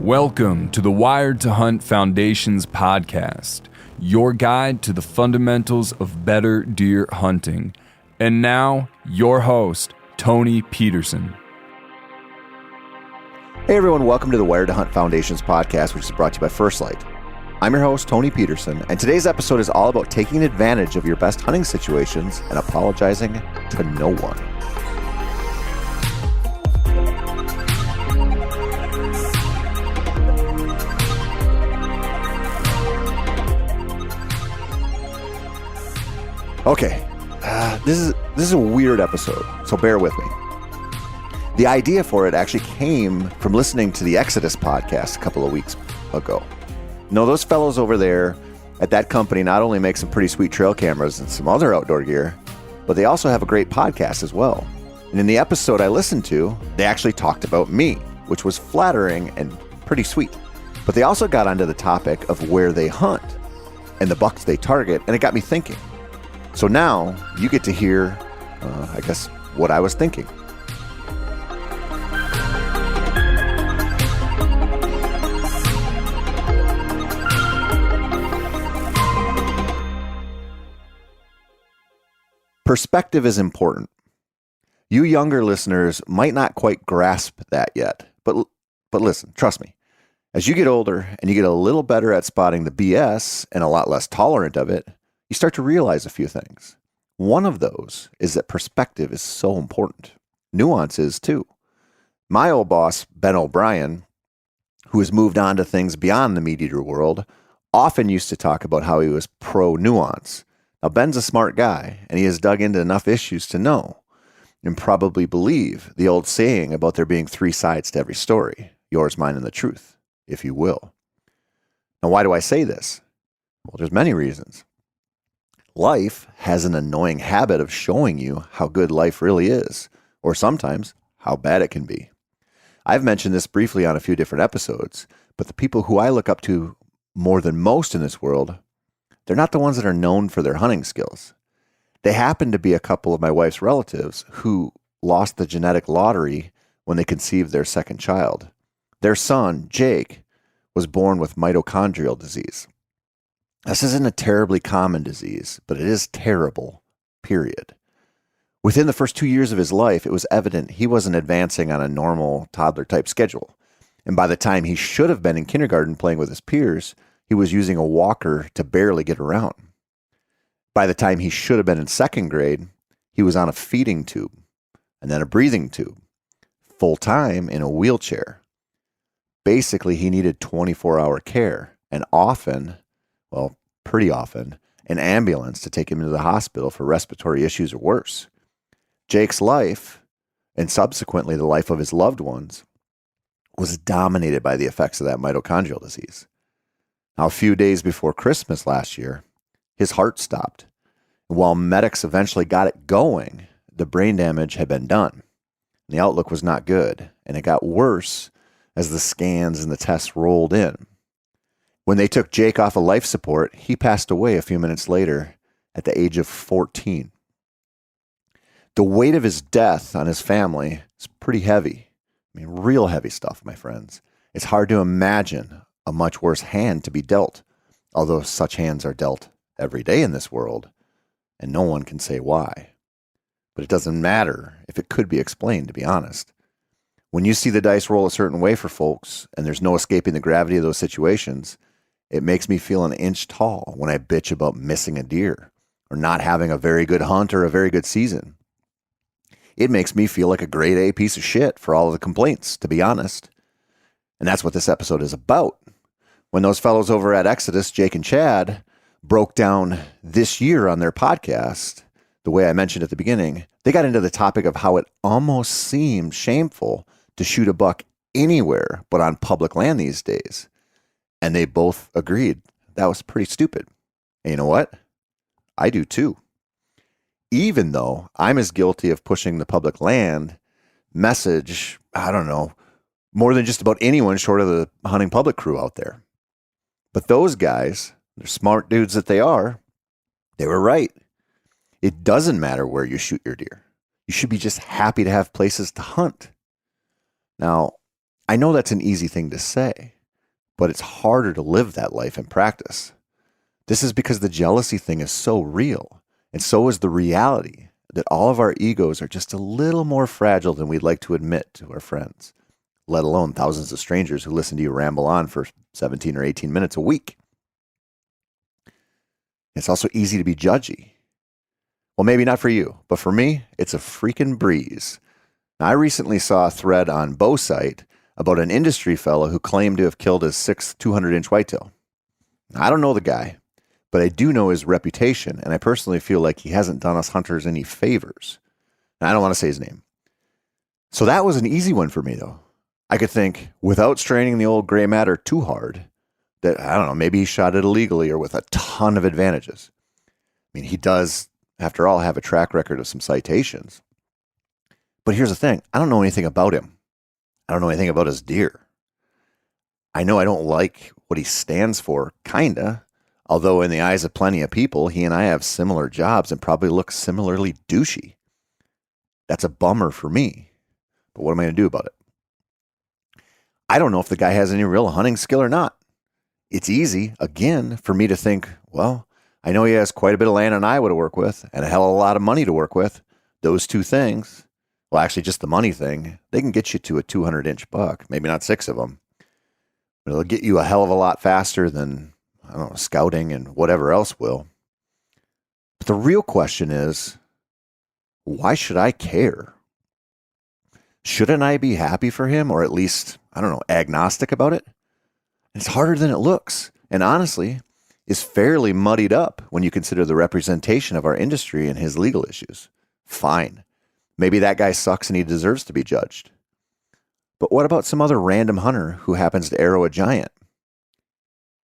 Welcome to the Wired to Hunt Foundation's podcast, your guide to the fundamentals of better deer hunting. And now, your host, Tony Peterson. Hey everyone, welcome to the Wired to Hunt Foundation's podcast, which is brought to you by First Light. I'm your host, Tony Peterson, and today's episode is all about taking advantage of your best hunting situations and apologizing to no one. Okay, this is a weird episode, so bear with me. The idea for it actually came from listening to the Exodus podcast a couple of weeks ago. No, those fellows over there at that company not only make some pretty sweet trail cameras and some other outdoor gear, but they also have a great podcast as well. And in the episode I listened to, they actually talked about me, which was flattering and pretty sweet. But they also got onto the topic of where they hunt and the bucks they target, and it got me thinking. So now you get to hear, what I was thinking. Perspective is important. You younger listeners might not quite grasp that yet, but listen, trust me. As you get older and you get a little better at spotting the BS and a lot less tolerant of it, you start to realize a few things. One of those is that perspective is so important. Nuance is too. My old boss, Ben O'Brien, who has moved on to things beyond the meat eater world, often used to talk about how he was pro-nuance. Now, Ben's a smart guy, and he has dug into enough issues to know and probably believe the old saying about there being three sides to every story, yours, mine, and the truth, if you will. Now, why do I say this? Well, there's many reasons. Life has an annoying habit of showing you how good life really is, or sometimes how bad it can be. I've mentioned this briefly on a few different episodes, but the people who I look up to more than most in this world, they're not the ones that are known for their hunting skills. They happen to be a couple of my wife's relatives who lost the genetic lottery when they conceived their second child. Their son, Jake, was born with mitochondrial disease. This isn't a terribly common disease, but it is terrible, period. Within the first 2 years of his life, it was evident he wasn't advancing on a normal toddler-type schedule. And by the time he should have been in kindergarten playing with his peers, he was using a walker to barely get around. By the time he should have been in second grade, he was on a feeding tube, and then a breathing tube, full-time in a wheelchair. Basically, he needed 24-hour care, and pretty often, an ambulance to take him to the hospital for respiratory issues or worse. Jake's life, and subsequently the life of his loved ones, was dominated by the effects of that mitochondrial disease. Now, a few days before Christmas last year, his heart stopped. And while medics eventually got it going, the brain damage had been done. The outlook was not good, and it got worse as the scans and the tests rolled in. When they took Jake off of life support, he passed away a few minutes later at the age of 14. The weight of his death on his family is pretty heavy. I mean, real heavy stuff, my friends. It's hard to imagine a much worse hand to be dealt, although such hands are dealt every day in this world, and no one can say why. But it doesn't matter if it could be explained, to be honest. When you see the dice roll a certain way for folks, and there's no escaping the gravity of those situations, it makes me feel an inch tall when I bitch about missing a deer or not having a very good hunt or a very good season. It makes me feel like a grade A piece of shit for all of the complaints, to be honest. And that's what this episode is about. When those fellows over at Exodus, Jake and Chad, broke down this year on their podcast, the way I mentioned at the beginning, they got into the topic of how it almost seemed shameful to shoot a buck anywhere but on public land these days. And they both agreed that was pretty stupid. And you know what? I do too. Even though I'm as guilty of pushing the public land message, more than just about anyone short of the hunting public crew out there. But those guys, they're smart dudes that they are, they were right. It doesn't matter where you shoot your deer. You should be just happy to have places to hunt. Now, I know that's an easy thing to say, but it's harder to live that life in practice. This is because the jealousy thing is so real, and so is the reality that all of our egos are just a little more fragile than we'd like to admit to our friends, let alone thousands of strangers who listen to you ramble on for 17 or 18 minutes a week. It's also easy to be judgy. Well, maybe not for you, but for me, it's a freaking breeze. Now, I recently saw a thread on Bowsite about an industry fellow who claimed to have killed his sixth 200-inch whitetail. I don't know the guy, but I do know his reputation, and I personally feel like he hasn't done us hunters any favors. And I don't want to say his name. So that was an easy one for me, though. I could think, without straining the old gray matter too hard, that, I don't know, maybe he shot it illegally or with a ton of advantages. I mean, he does, after all, have a track record of some citations. But here's the thing. I don't know anything about him. I don't know anything about his deer. I know I don't like what he stands for, kinda. Although in the eyes of plenty of people, he and I have similar jobs and probably look similarly douchey. That's a bummer for me. But what am I going to do about it? I don't know if the guy has any real hunting skill or not. It's easy, again, for me to think, well, I know he has quite a bit of land in Iowa to work with and a hell of a lot of money to work with. Those two things, well, actually just the money thing, they can get you to a 200-inch buck, maybe not 6 of them. But it'll get you a hell of a lot faster than, I don't know, scouting and whatever else will. But the real question is, why should I care? Shouldn't I be happy for him, or at least, I don't know, agnostic about it? It's harder than it looks, and honestly, is fairly muddied up when you consider the representation of our industry and his legal issues. Fine. Maybe that guy sucks and he deserves to be judged. But what about some other random hunter who happens to arrow a giant?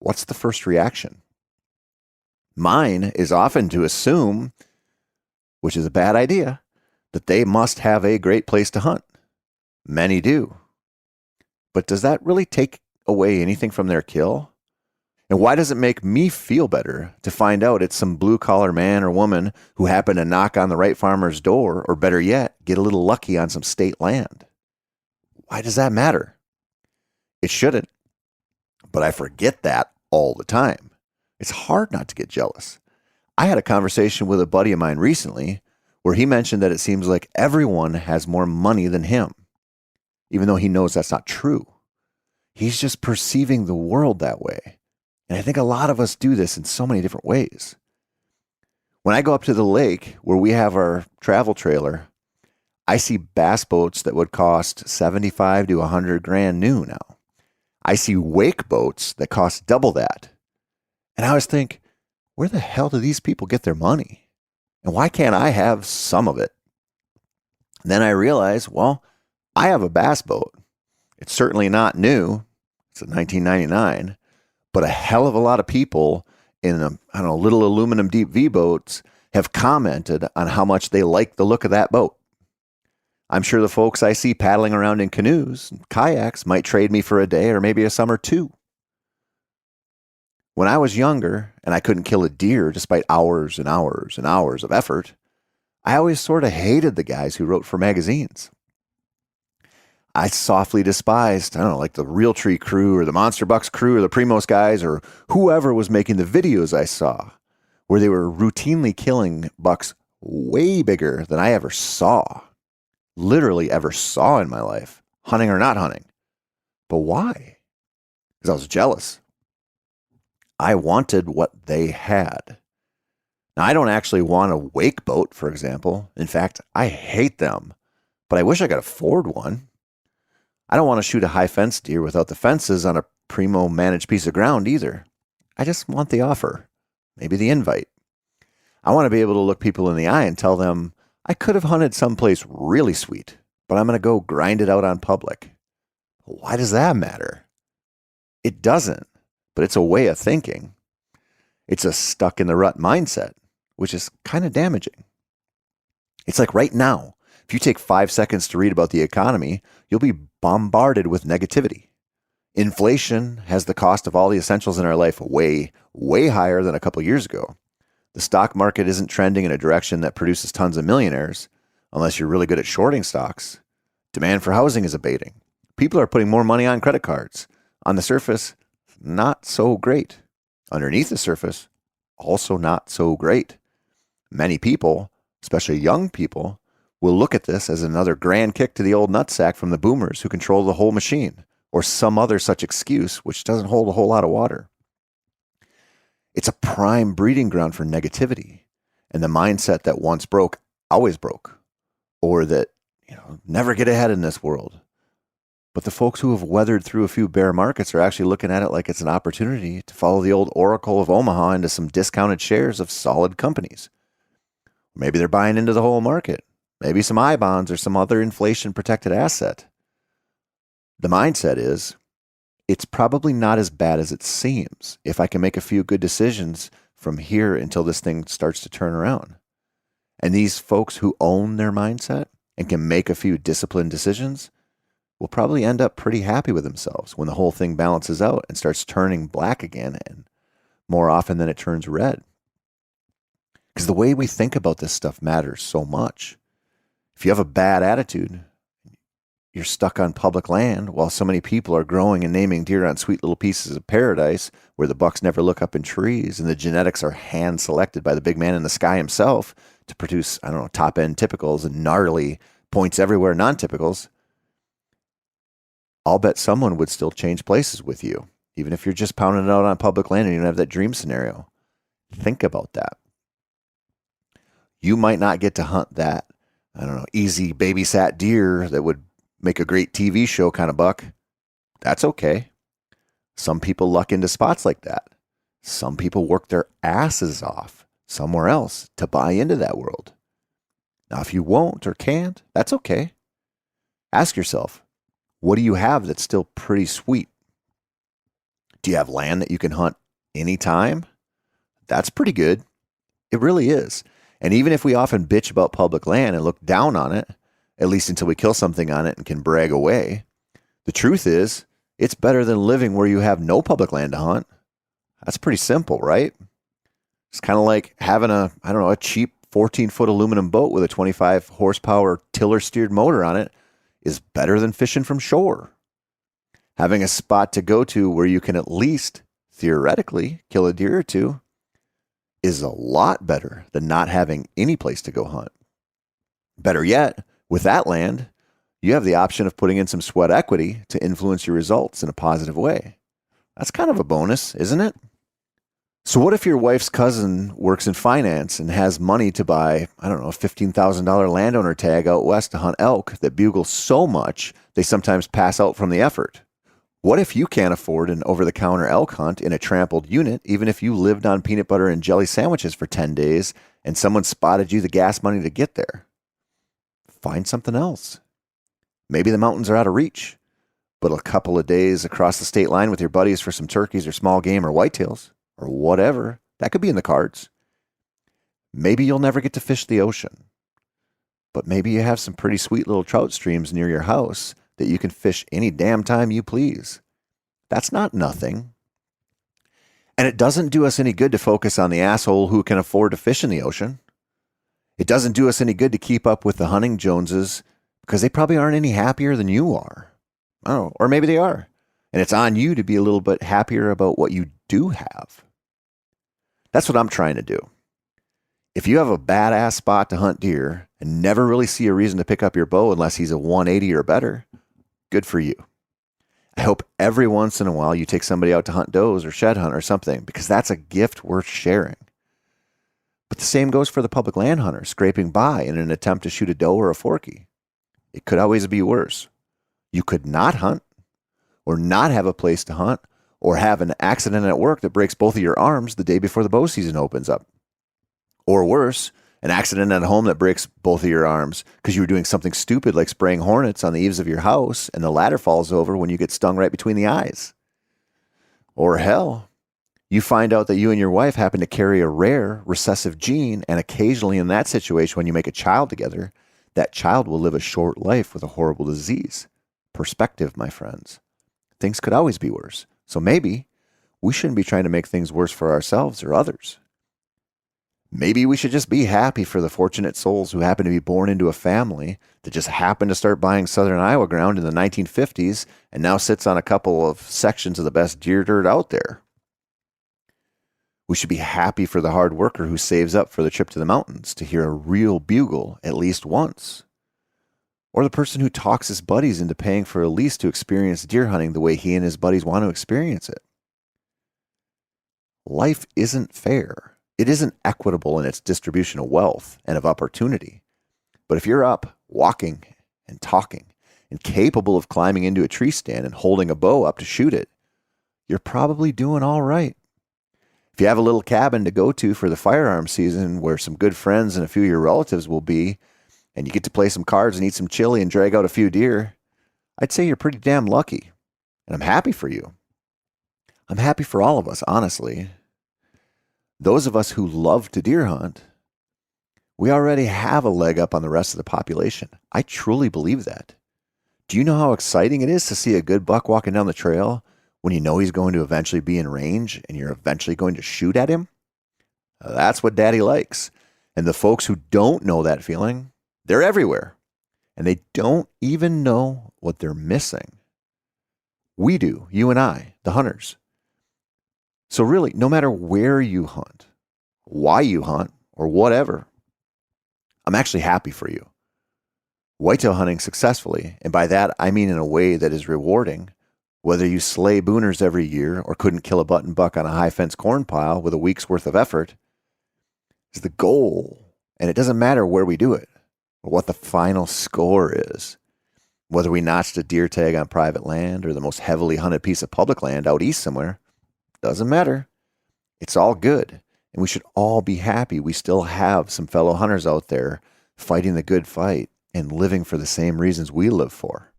What's the first reaction? Mine is often to assume, which is a bad idea, that they must have a great place to hunt. Many do. But does that really take away anything from their kill? And why does it make me feel better to find out it's some blue-collar man or woman who happened to knock on the right farmer's door, or better yet, get a little lucky on some state land? Why does that matter? It shouldn't. But I forget that all the time. It's hard not to get jealous. I had a conversation with a buddy of mine recently where he mentioned that it seems like everyone has more money than him, even though he knows that's not true. He's just perceiving the world that way. And I think a lot of us do this in so many different ways. When I go up to the lake where we have our travel trailer, I see bass boats that would cost 75 to 100 grand new now. I see wake boats that cost double that. And I always think, where the hell do these people get their money? And why can't I have some of it? And then I realize, well, I have a bass boat. It's certainly not new. It's a 1999. But a hell of a lot of people in, little aluminum deep V boats have commented on how much they like the look of that boat. I'm sure the folks I see paddling around in canoes and kayaks might trade me for a day or maybe a summer too. When I was younger and I couldn't kill a deer despite hours and hours and hours of effort, I always sort of hated the guys who wrote for magazines. I softly despised, like the Realtree crew or the Monster Bucks crew or the Primos guys or whoever was making the videos I saw where they were routinely killing bucks way bigger than I ever saw. Literally ever saw in my life, hunting or not hunting. But why? Because I was jealous. I wanted what they had. Now, I don't actually want a wake boat, for example. In fact, I hate them, but I wish I could afford one. I don't want to shoot a high fence deer without the fences on a primo managed piece of ground either. I just want the offer, maybe the invite. I want to be able to look people in the eye and tell them, I could have hunted someplace really sweet, but I'm going to go grind it out on public. Why does that matter? It doesn't, but it's a way of thinking. It's a stuck in the rut mindset, which is kind of damaging. It's like right now, if you take 5 seconds to read about the economy, you'll be bombarded with negativity. Inflation has the cost of all the essentials in our life way, way higher than a couple years ago. The stock market isn't trending in a direction that produces tons of millionaires, unless you're really good at shorting stocks. Demand for housing is abating. People are putting more money on credit cards. On the surface, not so great. Underneath the surface, also not so great. Many people, especially young people, will look at this as another grand kick to the old nutsack from the boomers who control the whole machine, or some other such excuse which doesn't hold a whole lot of water. It's a prime breeding ground for negativity and the mindset that once broke, always broke, or that, never get ahead in this world. But the folks who have weathered through a few bear markets are actually looking at it like it's an opportunity to follow the old Oracle of Omaha into some discounted shares of solid companies. Maybe they're buying into the whole market. Maybe some I bonds or some other inflation-protected asset. The mindset is, it's probably not as bad as it seems if I can make a few good decisions from here until this thing starts to turn around. And these folks who own their mindset and can make a few disciplined decisions will probably end up pretty happy with themselves when the whole thing balances out and starts turning black again, and more often than it turns red. Because the way we think about this stuff matters so much. If you have a bad attitude, you're stuck on public land while so many people are growing and naming deer on sweet little pieces of paradise where the bucks never look up in trees and the genetics are hand selected by the big man in the sky himself to produce, top end typicals and gnarly points everywhere non-typicals. I'll bet someone would still change places with you, even if you're just pounding it out on public land and you don't have that dream scenario. Think about that. You might not get to hunt that, easy babysat deer that would make a great TV show kind of buck. That's okay. Some people luck into spots like that. Some people work their asses off somewhere else to buy into that world. Now, if you won't or can't, that's okay. Ask yourself, what do you have that's still pretty sweet? Do you have land that you can hunt anytime? That's pretty good. It really is. And even if we often bitch about public land and look down on it, at least until we kill something on it and can brag away, the truth is, it's better than living where you have no public land to hunt. That's pretty simple, right? It's kind of like having a cheap 14-foot aluminum boat with a 25 horsepower tiller steered motor on it is better than fishing from shore. Having a spot to go to where you can at least, theoretically, kill a deer or two is a lot better than not having any place to go hunt. Better yet, with that land, you have the option of putting in some sweat equity to influence your results in a positive way. That's kind of a bonus, isn't it? So what if your wife's cousin works in finance and has money to buy, a $15,000 landowner tag out west to hunt elk that bugle so much they sometimes pass out from the effort? What if you can't afford an over-the-counter elk hunt in a trampled unit, even if you lived on peanut butter and jelly sandwiches for 10 days and someone spotted you the gas money to get there? Find something else. Maybe the mountains are out of reach, but a couple of days across the state line with your buddies for some turkeys or small game or whitetails or whatever, that could be in the cards. Maybe you'll never get to fish the ocean, but maybe you have some pretty sweet little trout streams near your house that you can fish any damn time you please. That's not nothing. And it doesn't do us any good to focus on the asshole who can afford to fish in the ocean. It doesn't do us any good to keep up with the hunting Joneses because they probably aren't any happier than you are. Oh, or maybe they are. And it's on you to be a little bit happier about what you do have. That's what I'm trying to do. If you have a badass spot to hunt deer and never really see a reason to pick up your bow unless he's a 180 or better, good for you. I hope every once in a while you take somebody out to hunt does or shed hunt or something, because that's a gift worth sharing. But the same goes for the public land hunter scraping by in an attempt to shoot a doe or a forky. It could always be worse. You could not hunt, or not have a place to hunt, or have an accident at work that breaks both of your arms the day before the bow season opens up. Or worse, an accident at home that breaks both of your arms because you were doing something stupid like spraying hornets on the eaves of your house and the ladder falls over when you get stung right between the eyes. Or hell, you find out that you and your wife happen to carry a rare recessive gene, and occasionally in that situation when you make a child together, that child will live a short life with a horrible disease. Perspective, my friends. Things could always be worse. So maybe we shouldn't be trying to make things worse for ourselves or others. Maybe we should just be happy for the fortunate souls who happen to be born into a family that just happened to start buying Southern Iowa ground in the 1950s and now sits on a couple of sections of the best deer dirt out there. We should be happy for the hard worker who saves up for the trip to the mountains to hear a real bugle at least once. Or the person who talks his buddies into paying for a lease to experience deer hunting the way he and his buddies want to experience it. Life isn't fair. It isn't equitable in its distribution of wealth and of opportunity. But if you're up, walking and talking, and capable of climbing into a tree stand and holding a bow up to shoot it, you're probably doing all right. If you have a little cabin to go to for the firearm season where some good friends and a few of your relatives will be, and you get to play some cards and eat some chili and drag out a few deer, I'd say you're pretty damn lucky. And I'm happy for you. I'm happy for all of us, honestly. Those of us who love to deer hunt, we already have a leg up on the rest of the population. I truly believe that. Do you know how exciting it is to see a good buck walking down the trail when you know he's going to eventually be in range and you're eventually going to shoot at him? That's what Daddy likes. And the folks who don't know that feeling, they're everywhere. And they don't even know what they're missing. We do, you and I, the hunters. So really, no matter where you hunt, why you hunt, or whatever, I'm actually happy for you. Whitetail hunting successfully, and by that I mean in a way that is rewarding, whether you slay booners every year or couldn't kill a button buck on a high fence corn pile with a week's worth of effort, is the goal. And it doesn't matter where we do it, or what the final score is. Whether we notched a deer tag on private land or the most heavily hunted piece of public land out east somewhere, doesn't matter. It's all good. And we should all be happy we still have some fellow hunters out there fighting the good fight and living for the same reasons we live for.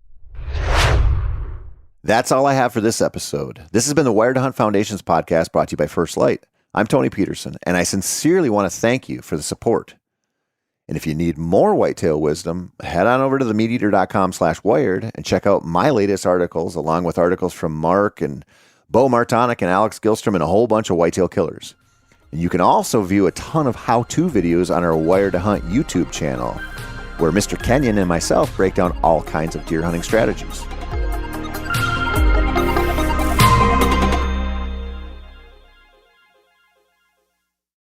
That's all I have for this episode. This has been the Wired to Hunt Foundation's podcast brought to you by First Light. I'm Tony Peterson, and I sincerely want to thank you for the support. And if you need more whitetail wisdom, head on over to themeateater.com/wired and check out my latest articles, along with articles from Mark and Bo Martonic and Alex Gilstrom and a whole bunch of whitetail killers. And you can also view a ton of how-to videos on our Wired to Hunt YouTube channel, where Mr. Kenyon and myself break down all kinds of deer hunting strategies.